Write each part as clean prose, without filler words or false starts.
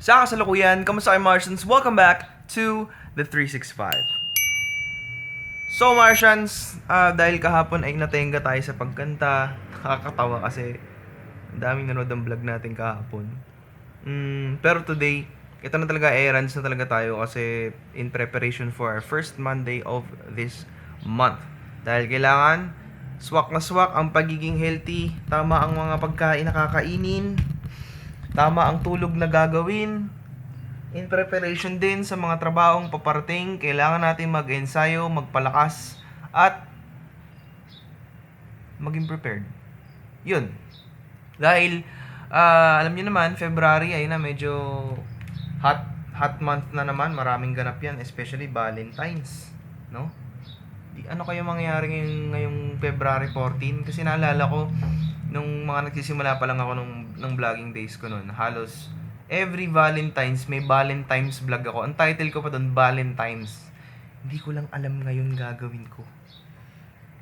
Sa kasalukuyan, kamusta kayo Martians? Welcome back to the 365. So Martians, dahil kahapon ay natenga tayo sa pagkanta, nakakatawa kasi ang daming nanood ng vlog natin kahapon. Pero today, ito na talaga, errands na talaga tayo kasi in preparation for our first Monday of this month. Dahil kailangan, swak na swak ang pagiging healthy, tama ang mga pagkain na kakainin, tama ang tulog na gagawin. In preparation din sa mga trabahong paparating, kailangan natin mag-ensayo, magpalakas, at maging prepared. Yun. Dahil, alam niyo naman, February ay na medyo hot month na naman. Maraming ganap yan, especially Valentine's. No? Ano kayo mangyayari ngayong February 14? Kasi naalala ko, nung mga nagsisimula pa lang ako nung vlogging days ko noon, halos every Valentine's may Valentine's vlog ako. Ang title ko pa doon, Valentine's. Hindi ko lang alam ngayon gagawin ko.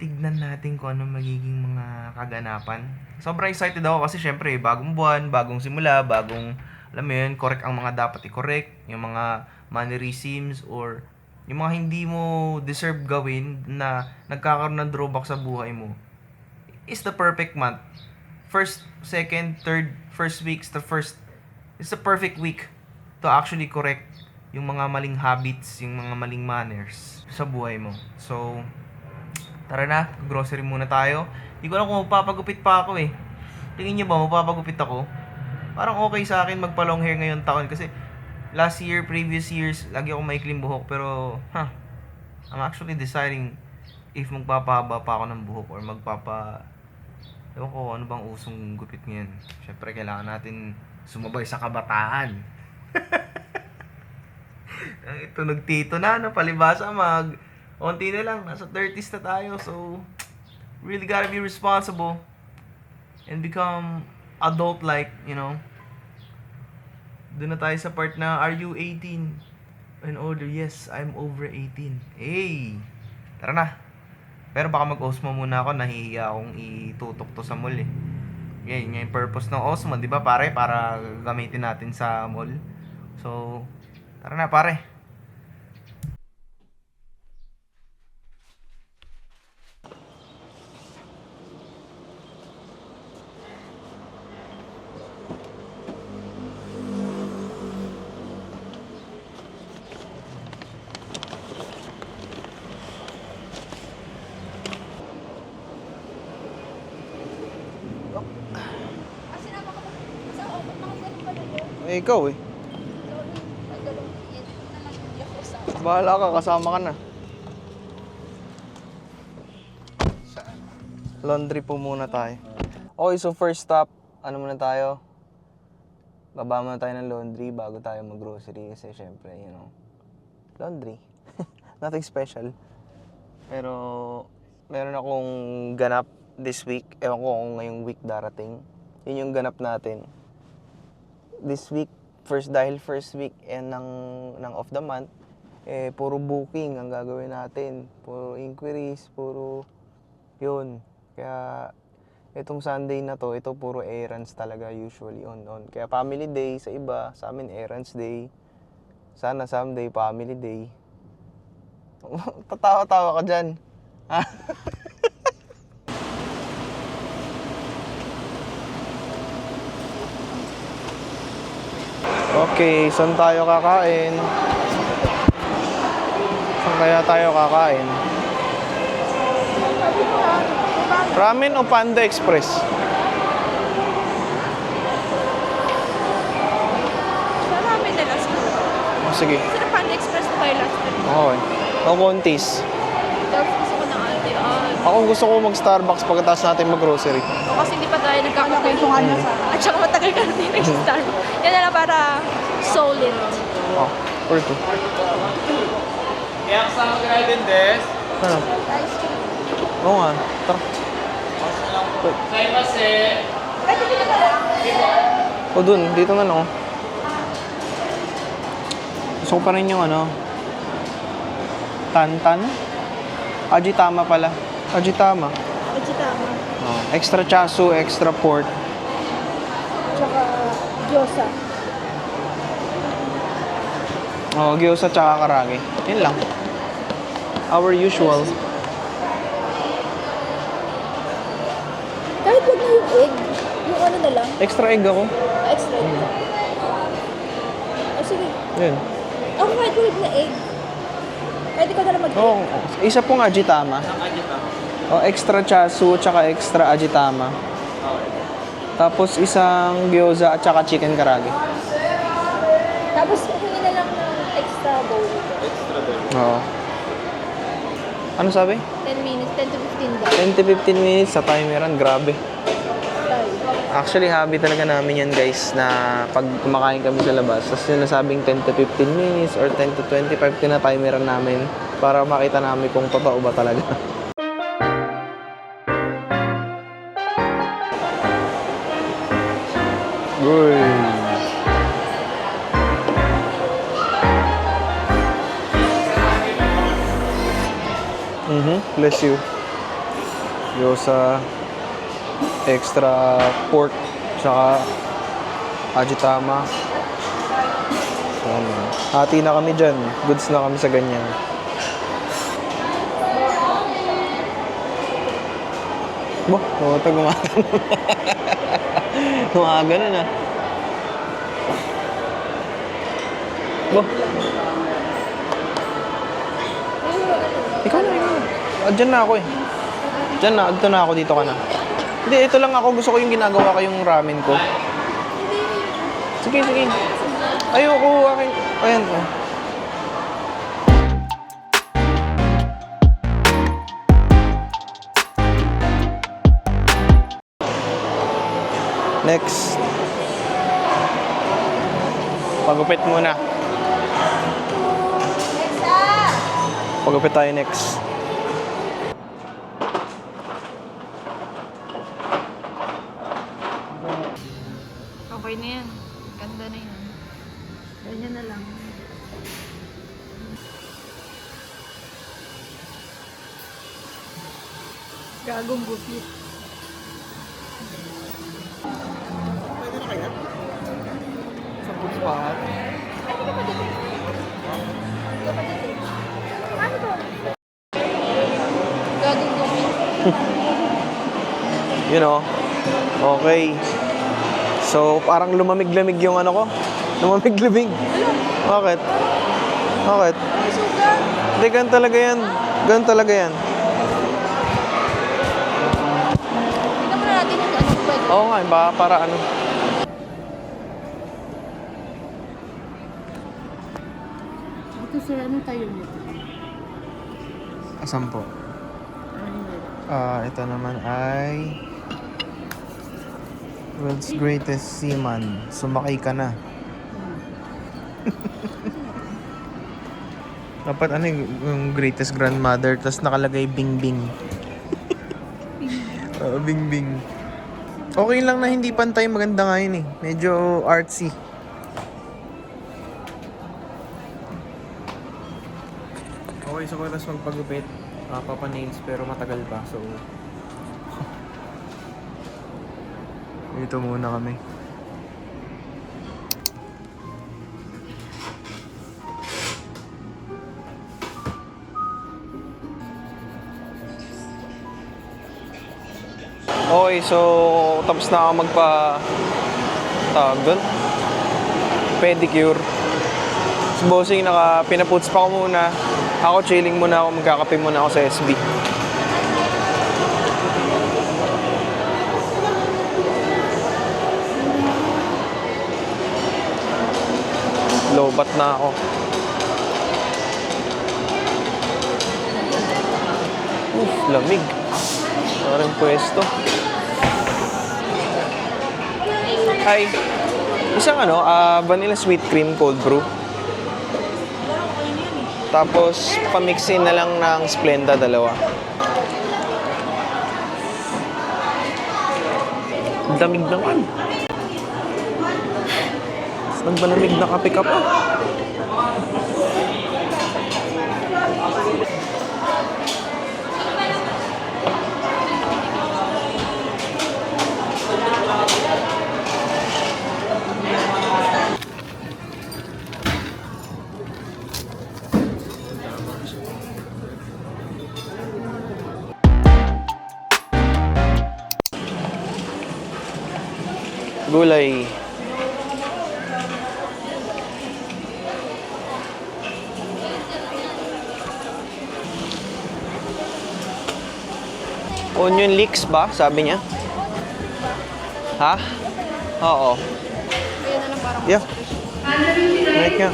Tignan natin kung ano magiging mga kaganapan. Sobrang excited ako kasi syempre, bagong buwan, bagong simula, bagong, alam mo yun, correct ang mga dapat i-correct, yung mga mannerisms or yung mga hindi mo deserve gawin na nagkakaroon ng drawback sa buhay mo. Is the perfect month. First, second, third, first weeks, it's the perfect week to actually correct yung mga maling habits, yung mga maling manners sa buhay mo. So, tara na, grocery muna tayo. Hindi ko alam kung magpapagupit pa ako eh. Tingin niyo ba, magpapagupit ako? Parang okay sa akin magpa-long hair ngayon taon kasi last year, previous years, lagi ako maikling buhok. Pero, I'm actually deciding if magpapahaba pa ako ng buhok or ewan ko, ano bang usong gupit ngayon. Siyempre, kailangan natin sumabay sa kabataan. Ito, nagtito na, palibasa, onti na lang, nasa 30s na tayo. So, really gotta be responsible and become adult-like, you know. Doon na tayo sa part na, are you 18 and older? Yes, I'm over 18. Hey! Tara na! Pero baka mag-Osmo muna ako, nahihiya akong itutok to sa mall eh. Yan yung purpose ng Osmo, di ba pare? Para gamitin natin sa mall. So, tara na pare. Eh, ikaw eh. Bahala ka, kasama ka na. Laundry po muna tayo. Okay, so first stop, ano muna tayo? Baba muna tayo ng laundry bago tayo mag-grocery kasi syempre, you know, laundry. Nothing special. Pero, meron akong ganap this week. Ewan ko kung ngayong week darating. Yun yung ganap natin. This week, first week ng of the month, puro booking ang gagawin natin. Puro inquiries, puro yun. Kaya, itong Sunday na to, ito puro errands talaga usually on. Kaya family day sa iba, sa amin errands day. Sana someday family day. Tatawa-tawa ka dyan. Okay, saan tayo kakain? Saan kaya tayo kakain? Ramen o Panda Express? Sa ramen na last week. Sige. Sa Panda Express na kayo last week. Okay. O Contis. Tapos gusto ko ng ate. Ako gusto ko mag-Starbucks pagkatapos natin mag-grocery. O kasi hindi pa tayo nagkakakwentuhan niya sa... At saka matagal ka na din nag-Starbucks. Yan na lang para solid. Oh, for two. Kaya kasama ka na din, Des. Ano? Oo nga. Tara. Say kasi. O dun, dito nga no. Gusto ko pa rin yung ano. Tantan. Ajitama pala. Ajitama. Ajitama. Oh, extra chasu, extra pork. Tsaka gyoza. Oh, gyoza tsaka karage. Yun lang. Our usual. Kahit wag na yung egg. Yung ano na lang. Extra egg ako. Extra egg. Oh, sige. Yun. Ako kahit wag na egg. Pwede ko na lang mag-egg. Oh, isa pong ajitama. Oh, extra chasu tsaka extra ajitama. Tapos isang gyoza at tsaka chicken karage. Tapos hingi na lang ng extra bowl. Oo. Ano sabi? 10 minutes, 10 to 15 daw. 10 to 15 minutes sa timeran. Grabe. Tayo. Actually, hobby talaga namin yan, guys, na pag kumakain kami sa labas, tapos sinasabing 10 to 15 minutes or 10 to 25 tina-timeran namin para makita namin kung totoo ba talaga. Uy. Bless you. Gyoza, extra pork, tsaka ajitama. So, hati na kami dyan. Goods na kami sa ganyan. Bo, ito gumagano. Gumagano na. Bo. Ikaw na, ikaw. Diyan na ako eh. Diyan na, dito na ako, dito ka na. Hindi, ito lang ako. Gusto ko yung ginagawa ko yung ramen ko. Sige, sige. Ayoko, akin. Ayan, oh. Next. Pagupit muna. Pagupit tayo next. Okay na yan. Ganda na yan. Ganyan na lang. Gagong gupit. Sa food spot. Ay, hindi ka pa dito. Hindi ka pa dito. Ano to? Gagong gupit. You know. Okay. So, parang lumamig-lamig yung ano ko. Lumamig-lamig. Bakit? Bakit? May sugar. Hindi, ganun talaga yan. Ganun talaga yan. Tignan muna natin yung ano pwede. Oo nga, ba para ano. Ito sir, ano tayo nito? Asan po? Ito naman ay World's Greatest Seaman. Sumakay ka na. Dapat ano yung greatest grandmother, tapos nakalagay Bing Bing. Bing Bing. Okay lang na hindi pantay, maganda nga yun eh. Medyo artsy. Okay, so oras magpagupit. Papa-nails pero matagal pa, so dito muna kami. Okay, so tapos na ako tawag doon, pedicure. So bossing, pinaputs pa ako muna. Ako chilling muna ako, magkakape muna ako sa SB. Lobat na ako. Lamig. Parang pwesto. Hi. Isang vanilla sweet cream cold brew. Tapos, pamixin na lang ng Splenda, dalawa. Damig naman. Nagbanamig na kape ka pa. Gulay. Onion leeks ba? Sabi niya. Ha? Oo. Ayan na lang parang Yeah. Right nga.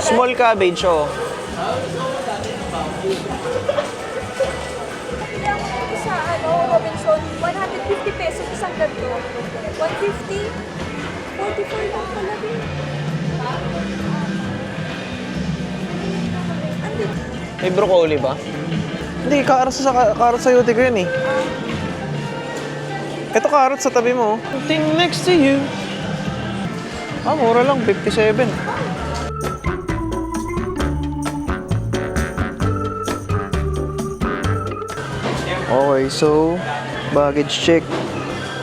Small cabbage, oh. sa Robinson, 150 pesos isang ganito. 150? 44 lang pala din. Andun. May broccoli ba? Hindi, carrots sa yote ko yun eh. Ito carrots sa tabi mo. Thing next to you. Ah, mura lang, 57. Okay, so baggage check.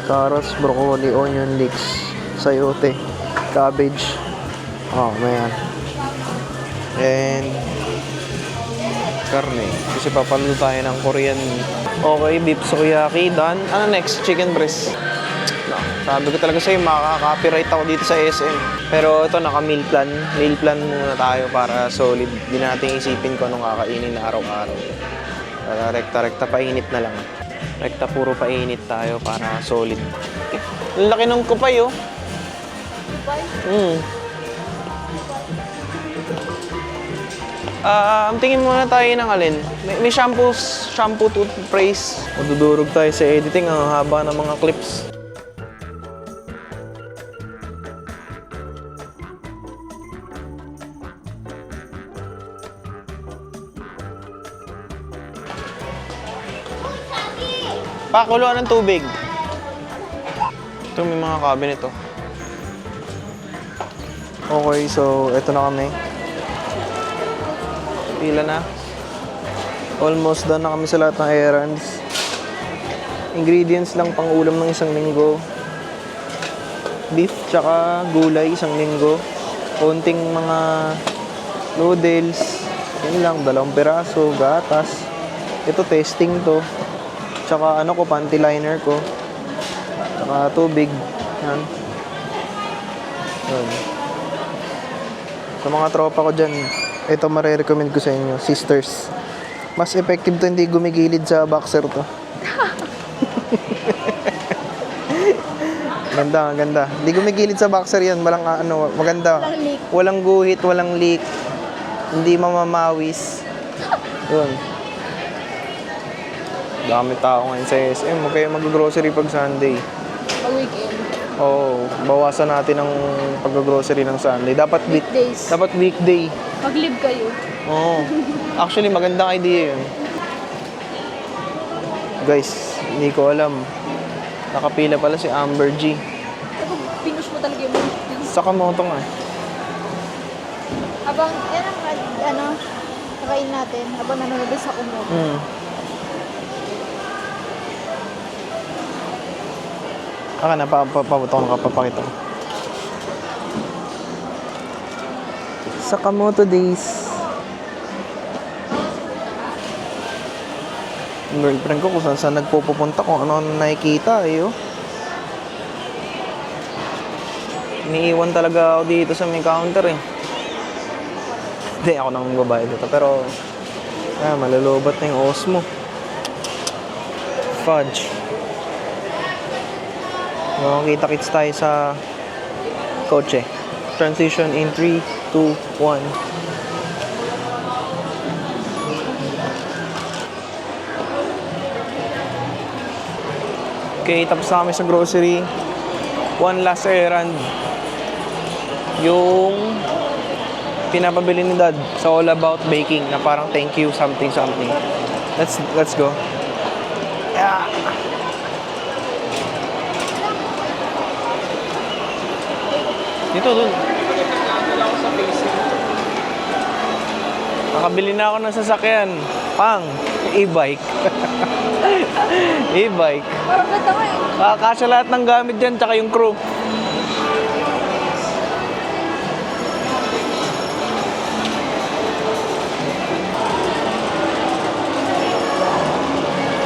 Carrots, broccoli, onion leeks, sayote, cabbage. Oh, man. And karne. Kasi papalo tayo ng Korean. Okay, beef sukiyaki, done. Ano next? Chicken breast. No, sabi ko talaga sa'yo, makaka-copyright ako dito sa SM. Pero ito, naka-meal plan. Meal plan muna tayo para solid. Hindi natin isipin kung anong kakainin na araw-araw. Para rekta-rekta painit na lang. Rekta puro painit tayo para solid. Okay. Ang laki ng kupay, oh. Tingin muna tayo ng alin. May shampoo toothpaste. Madudurog tayo sa editing. Ang haba ng mga clips. Pakuluan ng tubig. Ito may mga cabinet, oh. Okay, so ito na kami. Pila na. Almost done na kami sa lahat ng errands. Ingredients lang pang ulam ng isang linggo. Beef tsaka gulay isang linggo. Konting mga noodles. Yun lang, 2 piraso, gatas. Ito testing to. Tsaka ano ko, panty liner ko. Tsaka tubig. Yan. Yan. Sa mga tropa ko dyan, ito marirecommend ko sa inyo, sisters. Mas effective to, hindi gumigilid sa boxer to. Ganda, ganda. Hindi gumigilid sa boxer yan, walang ano, maganda. Walang leak. Walang guhit, walang leak. Hindi mamamawis. Yun. Dami tao ngayon sa SM. Huwag kayo mag-grocery pag Sunday. Pag-weekend. Oo, bawasan natin ang pag-grocery ng Sunday. Dapat Weekdays. dapat weekday. Mag-live kayo. Oo. Actually, magandang idea yun. Guys, hindi ko alam. Nakapila pala si Amber G. Pinush mo talaga yung mga Sa Kamoto nga. Habang, yan ang, nakain natin. Habang nanonood sa kumot. Aka na, pabuto ko nakapapakita ko. Sakamoto days. Yung girlfriend ko kung saan nagpupunta, kung ano nakikita eh, oh. Iniiwan talaga ako dito sa may counter eh. Hindi ako nang babae dito, pero malulubat na yung Osmo. Fudge. Makikita-kits tayo sa kotse. Transition in 3, 2, 1. Okay, tapos na kami sa grocery. One last errand. Yung pinapabili ni Dad sa All About Baking na parang thank you something. Let's go. Yeah. Dito, dun. Nakabili na ako ng sasakyan. Pang, e-bike. E-bike. Parang ganda nga eh. Kasya lahat ng gamit dyan, tsaka yung crew.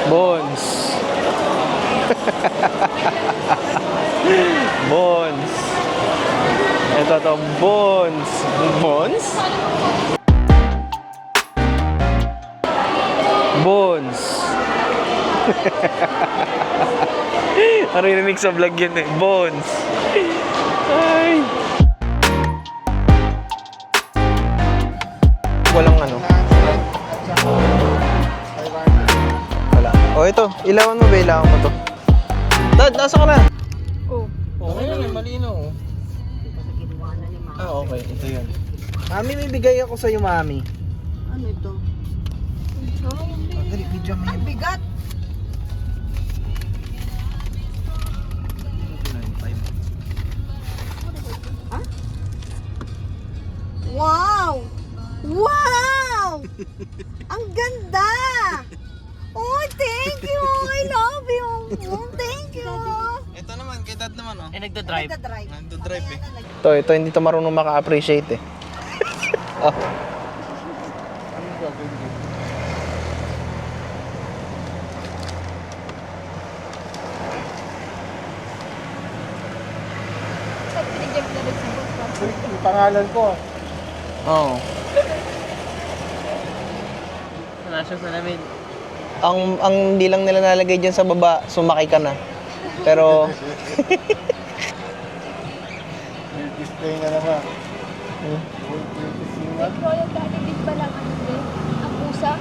Bones. Ito to, Bones. Bones? Bones. Narinig sa vlog yun eh. Bones. Ay. Walang ano. Wala. O ito, ilawan mo ba? Ilawan mo to. Dad, nasa ka na? Oh. Okay lang yan, malinaw. Ah, okay. Ito yun. Mami, may bigay ako sa'yo, Mami. Ano ito? Dali, video mo Ang bigat! Wow! Wow! Ang ganda! Oh, thank you! I love you! Oh, thank you! Ito naman, kay Dad naman, oh. Nagdadrive. Nagdadrive eh. Ito, hindi to marunong maka-appreciate eh. Oh. Pangalan ko. Oo. Nasa sa namin. Ang hindi lang nila nalagay dyan sa baba, sumakay ka na. Pero, Display na naman. Royal Dynamic ba lang ang pusa?